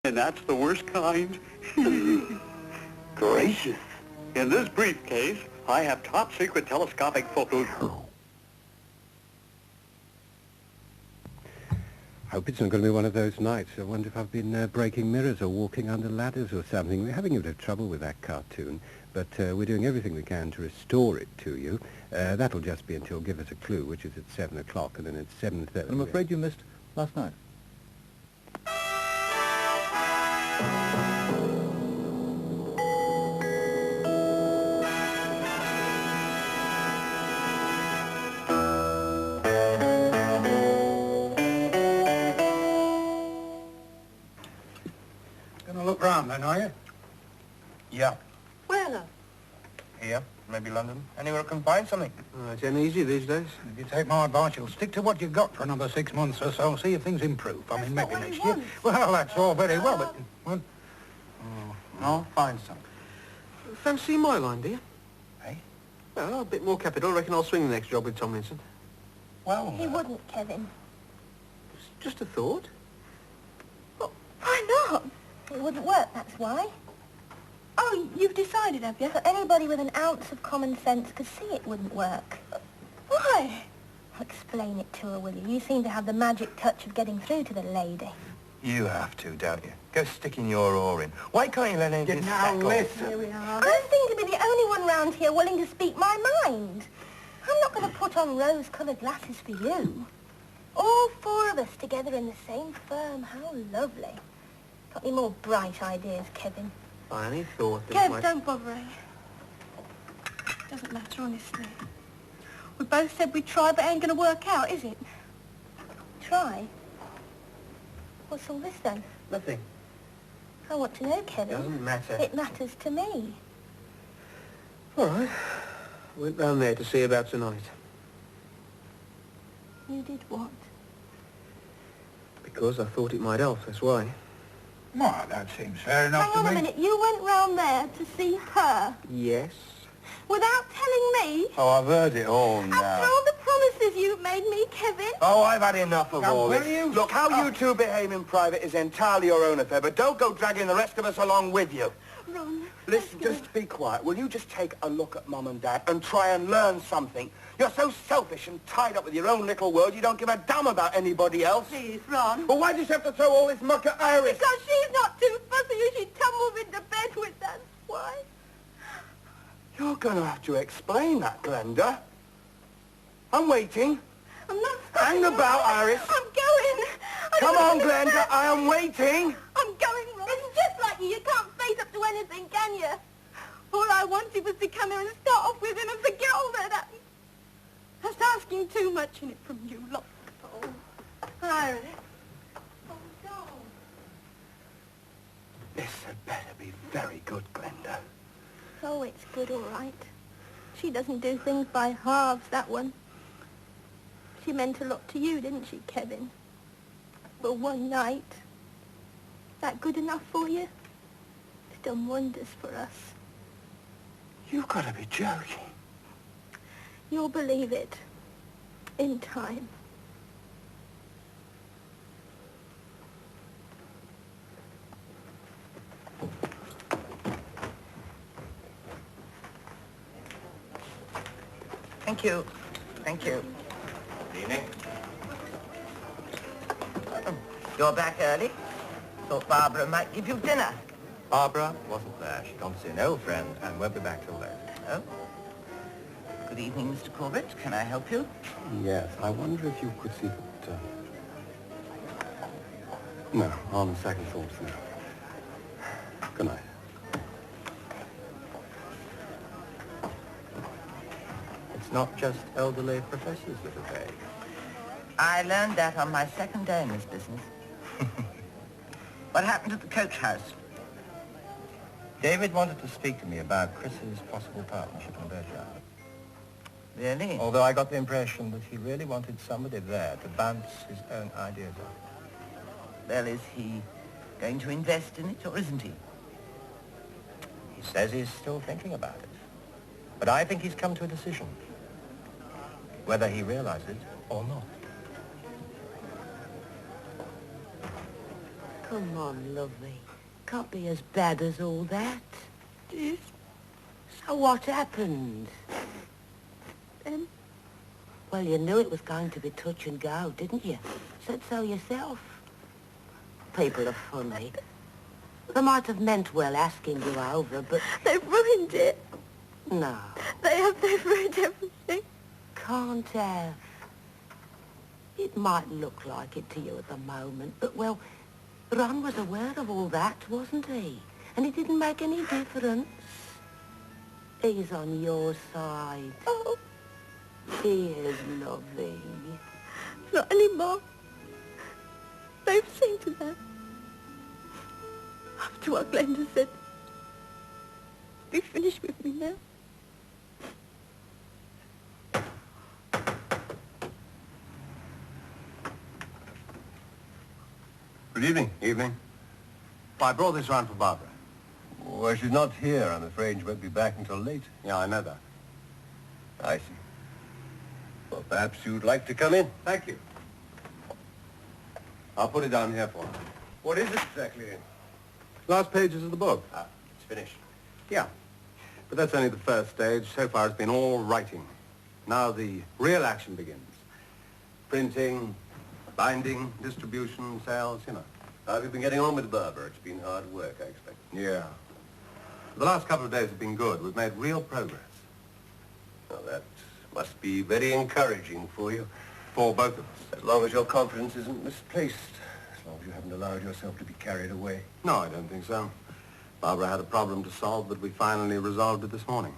And that's the worst kind. Gracious. In this briefcase, I have top-secret telescopic photos. I hope it's not going to be one of those nights. I wonder if I've been breaking mirrors or walking under ladders or something. We're having a bit of trouble with that cartoon, but we're doing everything we can to restore it to you. That'll just be until Give Us a Clue, which is at 7 o'clock, and then at 7:30. I'm afraid you missed last night. Gonna look round then, are you? Yeah. Where, love? Here, maybe London. Anywhere I can find something. It's easy these days. If you take my advice, you'll stick to what you've got for another 6 months or so, see if things improve. I mean, That's maybe not what next he year. wants. Well, that's all very well, but... Well, I'll find something. Fancy my line, do you? Hey? Well, a bit more capital. I reckon I'll swing the next job with Tomlinson. Well... He wouldn't, Kevin. It's just a thought. Well, why not? It wouldn't work, that's why. Oh, you've decided, have you? So anybody with an ounce of common sense could see it wouldn't work. Why? I'll explain it to her, will you? You seem to have the magic touch of getting through to the lady. You have to, don't you? Go sticking your oar in. Why can't you let anything now settle? listen. Here we are. I seem to be the only one round here willing to speak my mind. I'm not going to put on rose-coloured glasses for you. All four of us together in the same firm. How lovely. Got any more bright ideas, Kevin? I only thought that Kev, don't bother, eh? Doesn't matter, honestly. We both said we'd try, but it ain't going to work out, is it? Try? What's all this, then? Nothing. I want to know, Kevin. Doesn't matter. It matters to me. All right. Went round there to see about tonight. You did what? Because I thought it might help, that's why. well, that seems fair enough Hang on to a me. minute. You went round there to see her Yes. without telling me? Oh, I've heard it all After now. all the promises you've made me, Kevin? Oh, I've had enough of Now, all will this. you Look, how stop? you two behave in private is entirely your own affair, but don't go dragging the rest of us along with you. Ron, Listen, let's go. just be quiet. Will you just take a look at Mum and Dad and try and learn something? You're so selfish and tied up with your own little world, you don't give a damn about anybody else. Please, Ron. Well, why do you have to throw all this muck at Iris? Because she's not too fussy as she tumbles into bed with, that's why. You're going to have to explain that, Glenda. I'm waiting. I'm not... Hang about, Iris. I'm going. Come on, Glenda, I am waiting. I'm going, Ron. It's just like you. You can't face up to anything, can you? All I wanted was to come here and start off with him and forget all that. That's asking too much in it from you, look. Oh, Iris. Oh, God. This had better be very good, Glenda. Oh, it's good, all right. She doesn't do things by halves, that one. She meant a lot to you, didn't she, Kevin? For one night. That good enough for you? It's done wonders for us. You've got to be joking. You'll believe it. In time. Thank you. Thank you. Good evening. You're back early? Thought Barbara might give you dinner. Barbara wasn't there. She'd gone to see an old friend and won't be back till later. Oh? Good evening, Mr. Corbett. Can I help you? Yes, I wonder if you could see that... No, on second thoughts now. Good night. It's not just elderly professors that are vague. I learned that on my second day in this business. What happened at the coach house? David wanted to speak to me about Chris's possible partnership in Berkshire. Really? Although I got the impression that he really wanted somebody there to bounce his own ideas off. Well, is he going to invest in it, or isn't he? He says he's still thinking about it. But I think he's come to a decision. Whether he realizes it or not. Come on, lovely. Can't be as bad as all that. Yes. So what happened? Well, you knew it was going to be touch and go, didn't you? Said so yourself. People are funny. They might have meant well asking you over, but... They've ruined it. No. They've ruined everything. Can't have. It might look like it to you at the moment, but, well, Ron was aware of all that, wasn't he? And it didn't make any difference. He's on your side. Oh, He is lovely. not anymore. They've seen to that. After what Glenda said, be finished with me now. Good evening. Evening. Well, I brought this round for Barbara. Well, she's not here. I'm afraid she won't be back until late. Yeah, I know that. I see. Well, perhaps you'd like to come in. Thank you. I'll put it down here for her. What is it exactly? Last pages of the book. Ah, it's finished. Yeah. But that's only the first stage. So far it's been all writing. Now the real action begins. Printing, binding, distribution, sales, you know. How have you been getting on with Barbara? It's been hard work, I expect. Yeah. The last couple of days have been good. We've made real progress. Well, that must be very encouraging for you. For both of us. As long as your confidence isn't misplaced. As long as you haven't allowed yourself to be carried away. No, I don't think so. Barbara had a problem to solve, but we finally resolved it this morning.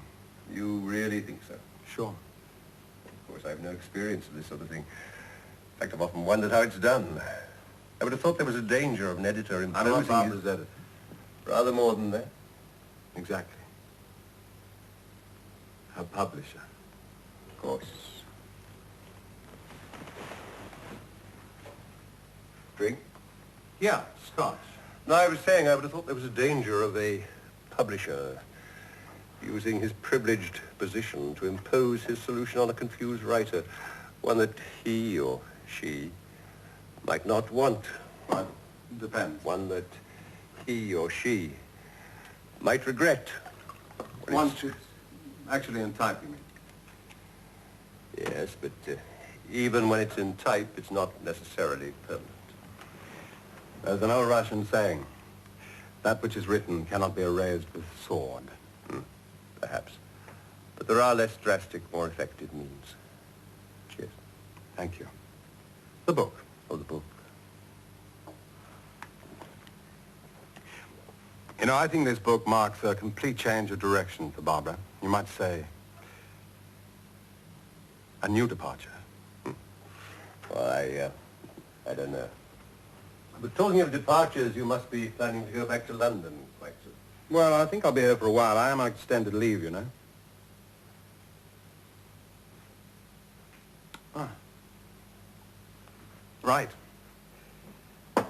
You really think so? Sure. Of course, I have no experience of this sort of thing. In fact, I've often wondered how it's done. I would have thought there was a danger of an editor I'm not imposing Barbara's his... editor. Rather more than that. Exactly. Her publisher. Of course. Drink? Yeah, Scotch. No, I was saying I would have thought there was a danger of a publisher using his privileged position to impose his solution on a confused writer, one that he or she might not want. Well, depends. One that he or she might regret. Once it's actually in type, you mean? Yes, but even when it's in type, it's not necessarily permanent. There's an old Russian saying, that which is written cannot be erased with sword. Perhaps. But there are less drastic, more effective means. Cheers. Thank you. The book. Oh, the book. You know, I think this book marks a complete change of direction for Barbara. You might say a new departure. Well, I don't know. But talking of departures, you must be planning to go back to London quite soon. Well, I think I'll be here for a while. I am on extended leave, you know. Ah. Right.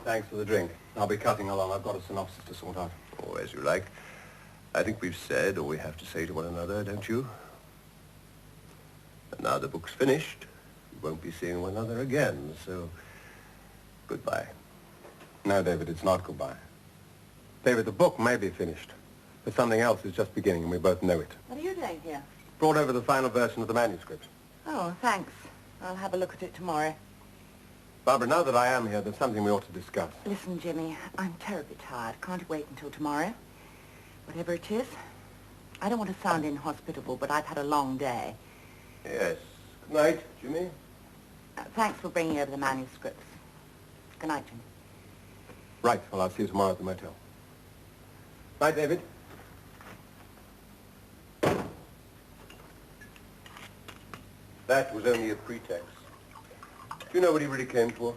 Thanks for the drink. I'll be cutting along. I've got a synopsis to sort out. Oh, as you like. I think we've said all we have to say to one another, don't you? And now the book's finished. We won't be seeing one another again, so goodbye. No, David, it's not goodbye. David, the book may be finished, but something else is just beginning, and we both know it. What are you doing here? Brought over the final version of the manuscript. Oh, thanks. I'll have a look at it tomorrow. Barbara, now that I am here, there's something we ought to discuss. Listen, Jimmy, I'm terribly tired. Can't wait until tomorrow. Whatever it is. I don't want to sound inhospitable, but I've had a long day. Yes. Good night, Jimmy. Thanks for bringing over the manuscripts. Good night, Jimmy. Right. Well, I'll see you tomorrow at the motel. Bye, David. That was only a pretext. Do you know what he really came for?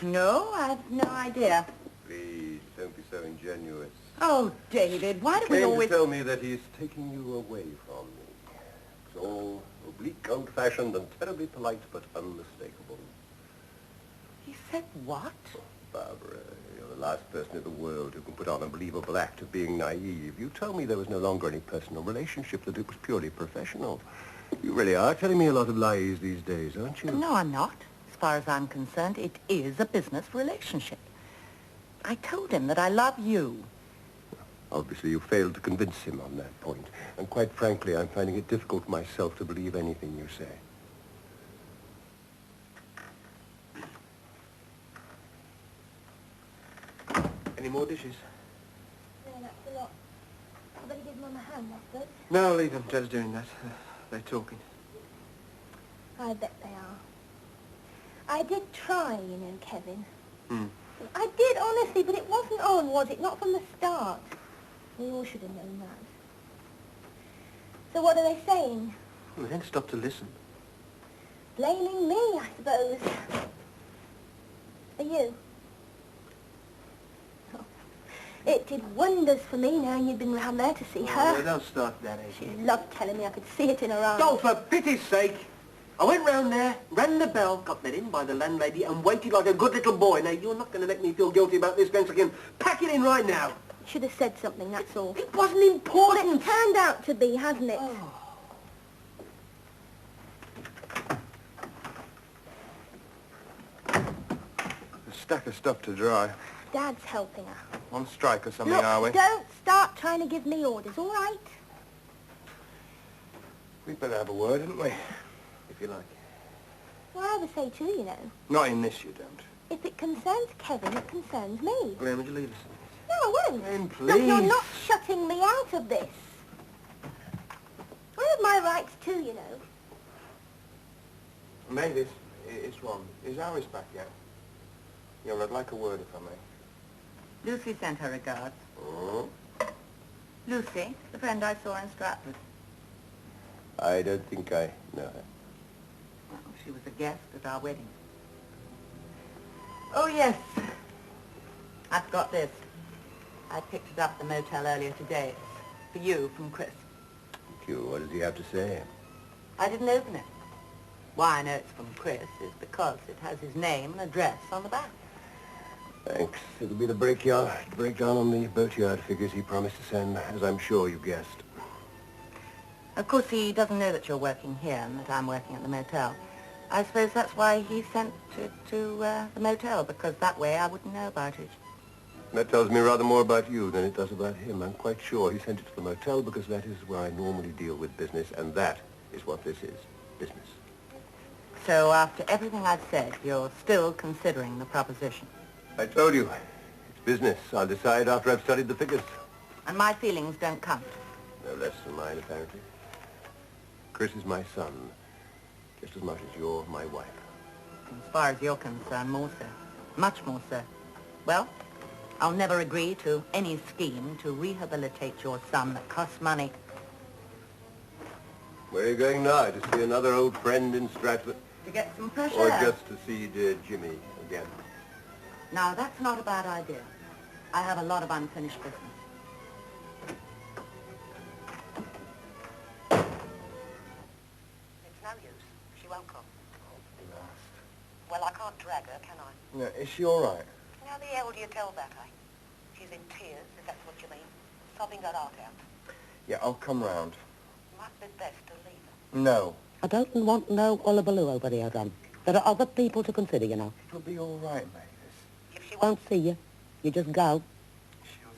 No, I've no idea. Please, don't be so ingenuous. Oh, David, why do we Came to always... tell me that he's taking you away from me. It's all oblique, old-fashioned, and terribly polite, but unmistakable. He said what? Barbara, you're the last person in the world who can put on a believable act of being naive. You told me there was no longer any personal relationship, that it was purely professional. You really are telling me a lot of lies these days, aren't you? No, I'm not. As far as I'm concerned, it is a business relationship. I told him that I love you. Obviously, you failed to convince him on that point. And quite frankly, I'm finding it difficult myself to believe anything you say. Any more dishes? No, that's a lot. I better give Mum a hand, I suppose. No, leave them. Jed's doing that. They're talking. I bet they are. I did try, you know, Kevin. I did, honestly, but it wasn't on, was it? Not from the start. We all should have known that. So what are they saying? Well, they didn't stop to listen. Blaming me, I suppose. Are you? Oh, it did wonders for me knowing you'd been round there to see her. Oh, don't start that, She Aggie. loved telling me. I could see it in her eyes. Oh, for pity's sake! I went round there, rang the bell, got let in by the landlady, and waited like a good little boy. Now, you're not going to make me feel guilty about this, Glenn, so I can pack it in right now. Should have said something, that's all. It wasn't Well, important. it's turned out to be, hasn't it? Oh. A stack of stuff to dry. Dad's helping her. On strike or something, Look, are we? don't start trying to give me orders, all right? We'd better have a word, hadn't we? If you like. Well, I would say too, you know. Not in this, you don't. If it concerns Kevin, it concerns me. Glenn, would you leave us? No, I won't. Glenn, Look, you're please. not shutting me out of this. I have my rights too, you know. Mavis, it's Ron. Is Alice back yet? Yeah, well, I'd like a word, if I may. Lucy sent her regards. Oh, Lucy, the friend I saw in Stratford. I don't think I know her. Well, she was a guest at our wedding. Oh, yes. I've got this. I picked it up at the motel earlier today. It's for you from Chris. Thank you. What does he have to say? I didn't open it. Why I know it's from Chris is because it has his name and address on the back. Thanks. It'll be the breakdown on the boatyard figures he promised to send, as I'm sure you guessed. Of course, he doesn't know that you're working here and that I'm working at the motel. I suppose that's why he sent it to the motel, because that way I wouldn't know about it. That tells me rather more about you than it does about him. I'm quite sure he sent it to the motel because that is where I normally deal with business, and that is what this is, business. So after everything I've said, you're still considering the proposition. I told you, it's business. I'll decide after I've studied the figures. And my feelings don't count. No less than mine, apparently. Chris is my son, just as much as you're my wife. As far as you're concerned, more so. Much more so. Well, I'll never agree to any scheme to rehabilitate your son that costs money. Where are you going now? To see another old friend in Stratford? To get some fresh Or air. just to see dear Jimmy again? Now, that's not a bad idea. I have a lot of unfinished business. It's no use. She won't come. Well, I can't drag her, can I? No, is she all right? Now, the hell do you tell that, eh? She's in tears, if that's what you mean. Sobbing her heart out. Yeah, I'll come round. Might be best to leave her. No. I don't want no hullabaloo over here, then. There are other people to consider, you know. It'll be all right, Mavis. If she Won't see you. You just go. She'll see me.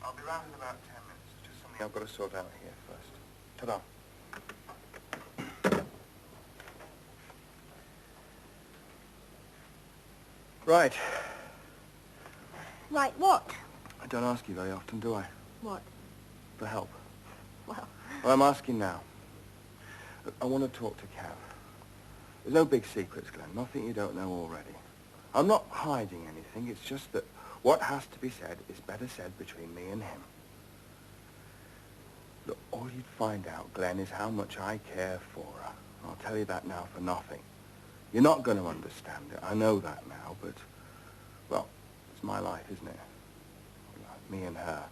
I'll be round in about 10 minutes. It's just something I've got to sort out here first. Ta-da. Right. Right, what? I don't ask you very often, do I? What? For help. Well, Well, I'm asking now. Look, I want to talk to Cav. There's no big secrets, Glenn. Nothing you don't know already. I'm not hiding anything. It's just that what has to be said is better said between me and him. Look, all you'd find out, Glenn, is how much I care for her. I'll tell you that now for nothing. You're not going to understand it. I know that now, but, well, it's my life, isn't it? Like me and her.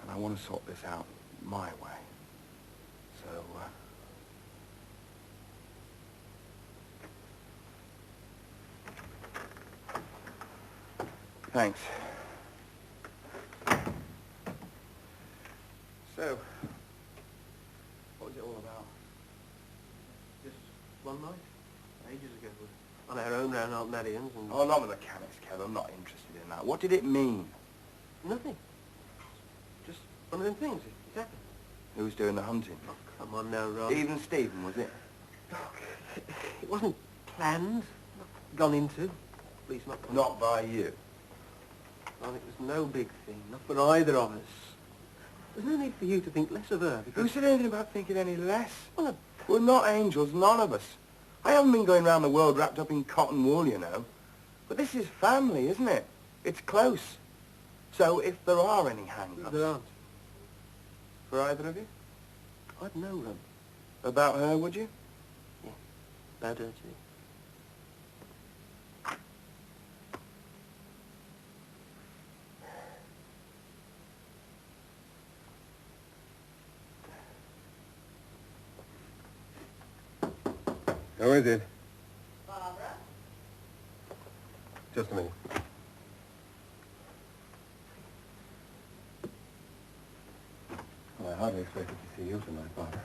And I want to sort this out my way. So, thanks. So, what was it all about? Just one night, ages ago. On our own round Aunt Marian's and... Oh, not the mechanics, Kev. I'm not interested in that. What did it mean? Nothing. Just one of them things. It's happened. Who's doing the hunting? Oh, come on now, Rob. Even Stephen, was it? It wasn't planned. Not gone into. At least not... Not by you. Well, it was no big thing. Not for either of us. There's no need for you to think less of her, because... Who said anything about thinking any less? Well, we're not angels, none of us. I haven't been going round the world wrapped up in cotton wool, you know. But this is family, isn't it? It's close. So if there are any hang-ups... there aren't. For either of you? I'd know them. About her, would you? Yeah, about her too. How is it? Barbara? Just a minute. Well, I hardly expected to see you tonight, Barbara.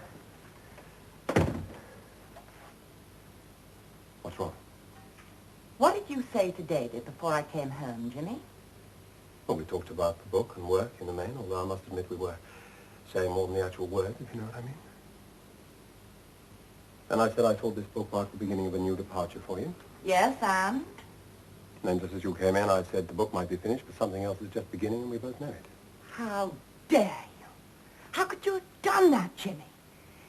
What's wrong? What did you say to David before I came home, Jimmy? Well, we talked about the book and work in the main, although I must admit we were saying more than the actual word, if you know what I mean. And I said I thought this book marked the beginning of a new departure for you. Yes, and? And then just as you came in, I said the book might be finished, but something else is just beginning, and we both know it. How dare you? How could you have done that, Jimmy?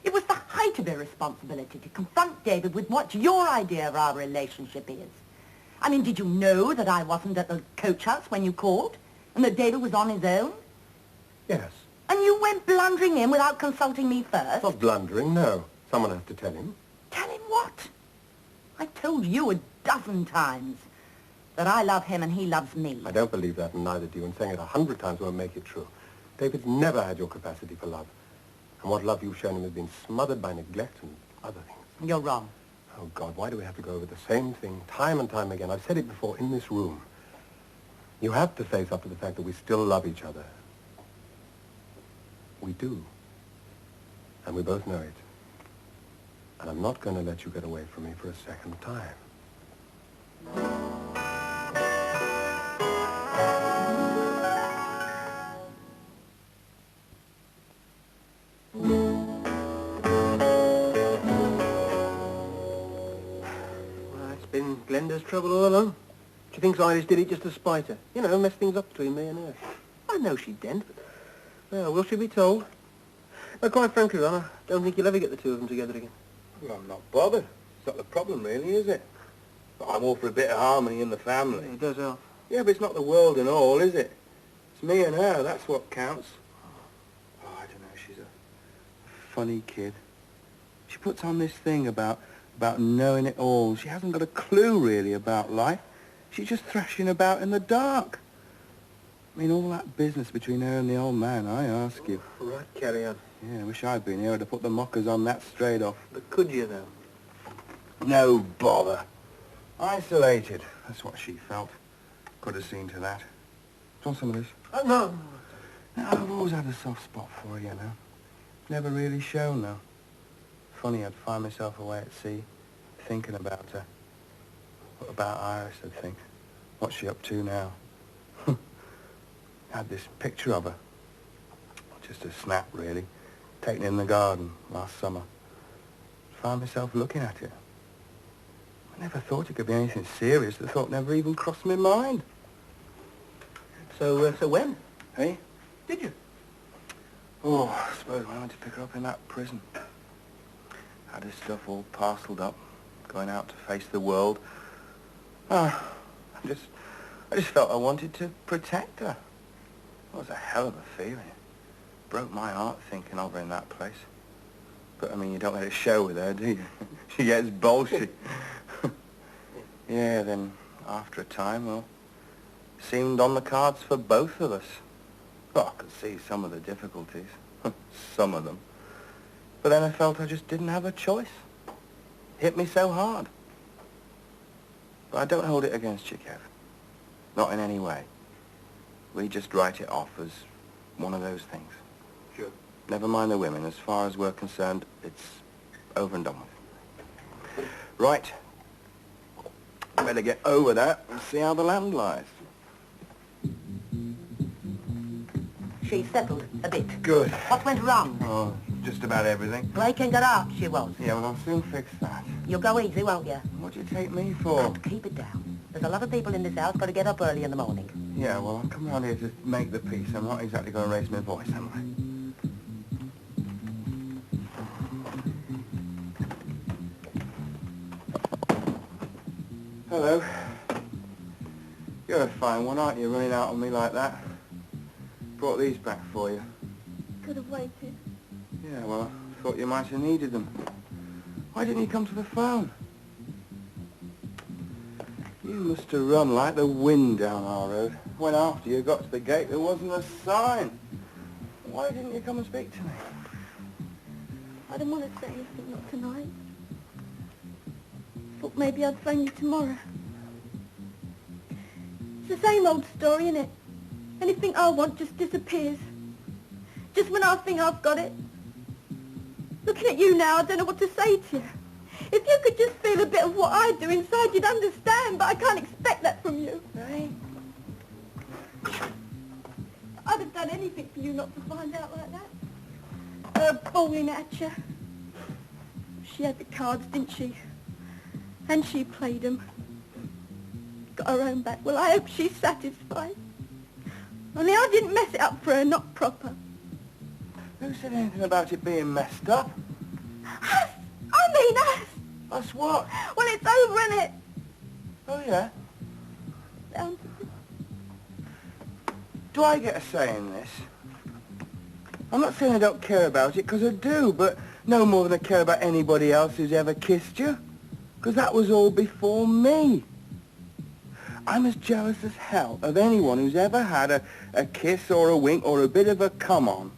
It was the height of irresponsibility to confront David with what your idea of our relationship is. I mean, did you know that I wasn't at the coach house when you called? And that David was on his own? Yes. And you went blundering in without consulting me first? Not blundering, no. Someone has to tell him. Tell him what? I told you a dozen times that I love him and he loves me. I don't believe that, and neither do you, and saying it 100 times won't make it true. David's never had your capacity for love. And what love you've shown him has been smothered by neglect and other things. You're wrong. Oh, God, why do we have to go over the same thing time and time again? I've said it before in this room. You have to face up to the fact that we still love each other. We do. And we both know it. And I'm not going to let you get away from me for a second time. Well, it's been Glenda's trouble all along. She thinks Iris did it just to spite her. You know, mess things up between me and her. I know she didn't, but... Well, will she be told? But quite frankly, Ron, I don't think you'll ever get the two of them together again. Well, I'm not bothered. It's not the problem, really, is it? But I'm all for a bit of harmony in the family. Yeah, it does help. Yeah, but it's not the world and all, is it? It's me and her, that's what counts. Oh, I don't know, she's a funny kid. She puts on this thing about knowing it all. She hasn't got a clue, really, about life. She's just thrashing about in the dark. I mean, all that business between her and the old man, I ask you. Right, carry on. Yeah, I wish I'd been here to put the mockers on that straight off. But could you, though? No bother. Isolated. That's what she felt. Could have seen to that. Do you want some of this? No. No, I've always had a soft spot for her, you know. Never really shown, though. Funny, I'd find myself away at sea, thinking about her. What about Iris, I'd think? What's she up to now? Had this picture of her. Just a snap, really. Taken in the garden last summer. Found myself looking at it. I never thought it could be anything serious. The thought never even crossed my mind. So when? Hey? Did you? Oh, I suppose when I went to pick her up in that prison. Had his stuff all parcelled up, going out to face the world. I just felt I wanted to protect her. It was a hell of a feeling. It broke my heart thinking of her in that place. But, I mean, you don't let it show with her, do you? She gets bolshy. Yeah, then, after a time, well, seemed on the cards for both of us. Well, I could see some of the difficulties. Some of them. But then I felt I just didn't have a choice. Hit me so hard. But I don't hold it against you, Kev. Not in any way. We just write it off as one of those things. Sure. Never mind the women. As far as we're concerned, it's over and done with. Right. Better get over that and see how the land lies. She settled a bit. Good. What went wrong? Oh, just about everything. Breaking her up, she was. Yeah, well, I'll soon fix that. You'll go easy, won't you? What do you take me for? To keep it down. There's a lot of people in this house got to get up early in the morning. Yeah, well, I've come round here to make the peace. I'm not exactly going to raise my voice, am I? Hello. You're a fine one, aren't you, running out on me like that? Brought these back for you. Could have waited. Yeah, well, I thought you might have needed them. Why didn't you come to the phone? You must have run like the wind down our road. When after you got to the gate, there wasn't a sign. Why didn't you come and speak to me? I didn't want to say anything, not tonight. Thought maybe I'd phone you tomorrow. It's the same old story, innit? Anything I want just disappears. Just when I think I've got it. Looking at you now, I don't know what to say to you. If you could just feel a bit of what I do inside, you'd understand, but I can't expect that from you. Hey? I'd have done anything for you not to find out like that. Her bawling at you. She had the cards, didn't she? And she played them. Got her own back. Well, I hope she's satisfied. Only I didn't mess it up for her, not proper. Who said anything about it being messed up? Us! I mean us! Us what? Well, it's over, innit? Oh, yeah? Down to Do I get a say in this? I'm not saying I don't care about it, because I do, but no more than I care about anybody else who's ever kissed you. Because that was all before me. I'm as jealous as hell of anyone who's ever had a kiss or a wink or a bit of a come-on.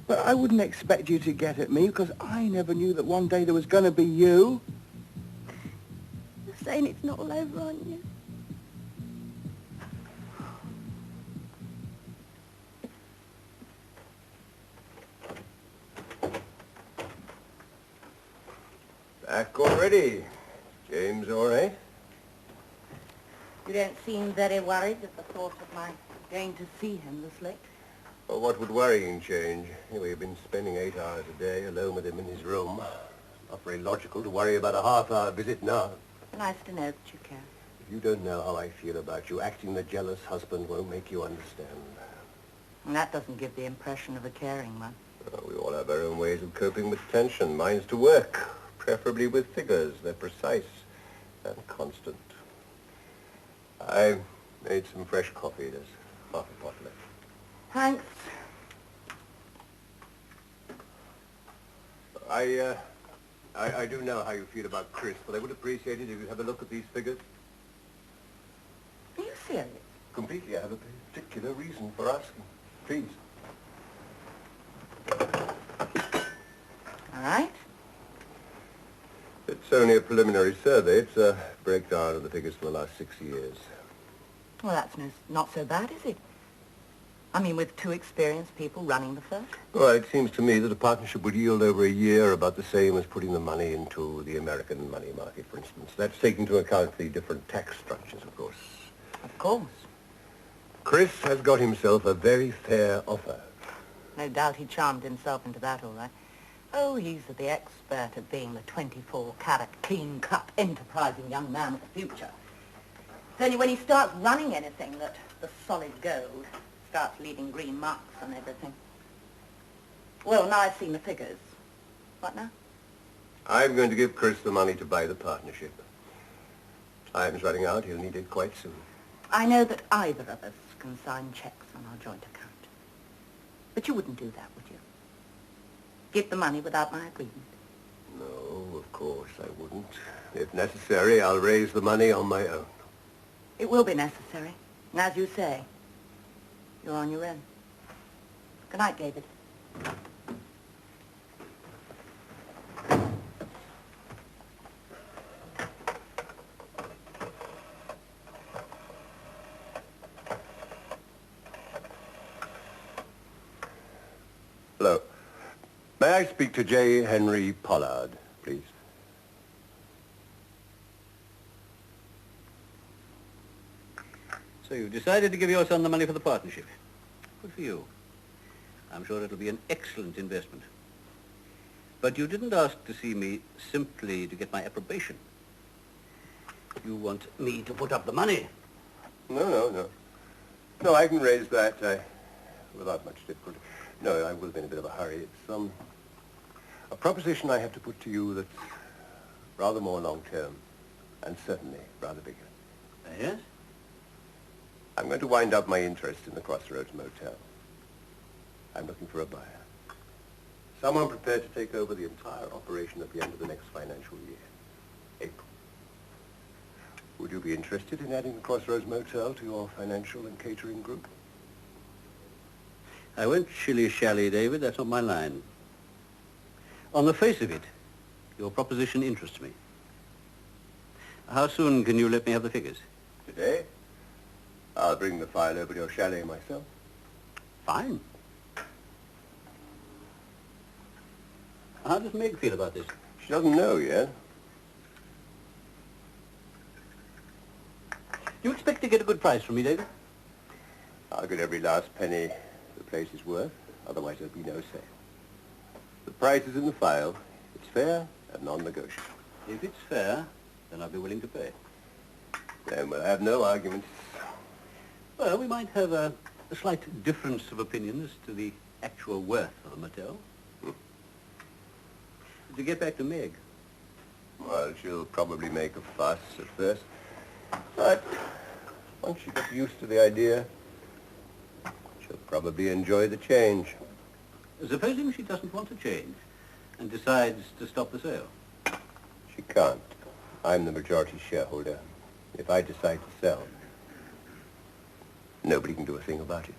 But I wouldn't expect you to get at me, because I never knew that one day there was going to be you. You're saying it's not all over, aren't you? Back already. James all right? You don't seem very worried at the thought of my going to see him this late. Well, what would worrying change? We've been spending 8 hours a day alone with him in his room. Not very logical to worry about a half-hour visit now. Nice to know that you care. If you don't know how I feel about you, acting the jealous husband won't make you understand. And that doesn't give the impression of a caring one. Well, we all have our own ways of coping with tension. Mine's to work, preferably with figures. They're precise and constant. I made some fresh coffee. There's half a pot left. Thanks. I do know how you feel about Chris, but I would appreciate it if you'd have a look at these figures. Are you serious? Completely. I have a particular reason for asking. Please. All right. It's only a preliminary survey. It's a breakdown of the figures for the last 6 years. Well, that's not so bad, is it? I mean, with 2 experienced people running the firm. Well, it seems to me that a partnership would yield over a year about the same as putting the money into the American money market, for instance. That's taking into account the different tax structures, of course. Of course. Chris has got himself a very fair offer. No doubt he charmed himself into that, all right. Oh, he's the expert at being the 24-carat, clean-cut, enterprising young man of the future. It's only when he starts running anything that the solid gold starts leaving green marks on everything. Well, now I've seen the figures. What now? I'm going to give Chris the money to buy the partnership. Time's running out. He'll need it quite soon. I know that either of us can sign checks on our joint account. But you wouldn't do that, would you? Give the money without my agreement? No, of course I wouldn't. If necessary, I'll raise the money on my own. It will be necessary. And as you say, you're on your own. Good night, David. Hello. May I speak to J. Henry Pollard, please? So you've decided to give your son the money for the partnership. Good for you. I'm sure it'll be an excellent investment. But you didn't ask to see me simply to get my approbation. You want me to put up the money. No. No, I can raise that without much difficulty. No, I will be in a bit of a hurry. It's a proposition I have to put to you that's rather more long-term and certainly rather bigger. Yes? I'm going to wind up my interest in the Crossroads Motel. I'm looking for a buyer. Someone prepared to take over the entire operation at the end of the next financial year, April. Would you be interested in adding the Crossroads Motel to your financial and catering group? I won't shilly-shally, David. That's not my line. On the face of it, your proposition interests me. How soon can you let me have the figures? Today? I'll bring the file over to your chalet myself. Fine. How does Meg feel about this? She doesn't know yet. Do you expect to get a good price from me, David? I'll get every last penny the place is worth. Otherwise there'll be no sale. The price is in the file. It's fair and non-negotiable. If it's fair, then I'll be willing to pay. Then we'll have no arguments. Well, we might have a slight difference of opinion as to the actual worth of the motel. To get back to Meg. Well, she'll probably make a fuss at first. But once she gets used to the idea, she'll probably enjoy the change. Supposing she doesn't want to change and decides to stop the sale? She can't. I'm the majority shareholder. If I decide to sell, nobody can do a thing about it.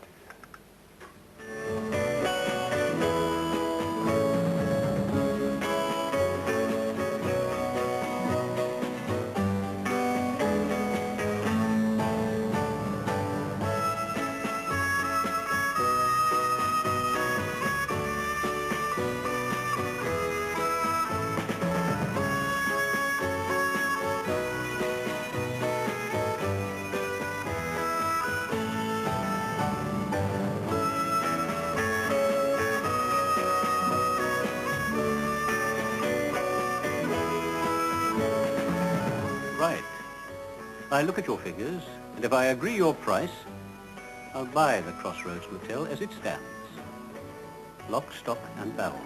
Right. I look at your figures, and if I agree your price, I'll buy the Crossroads Motel as it stands. Lock, stock, and barrel.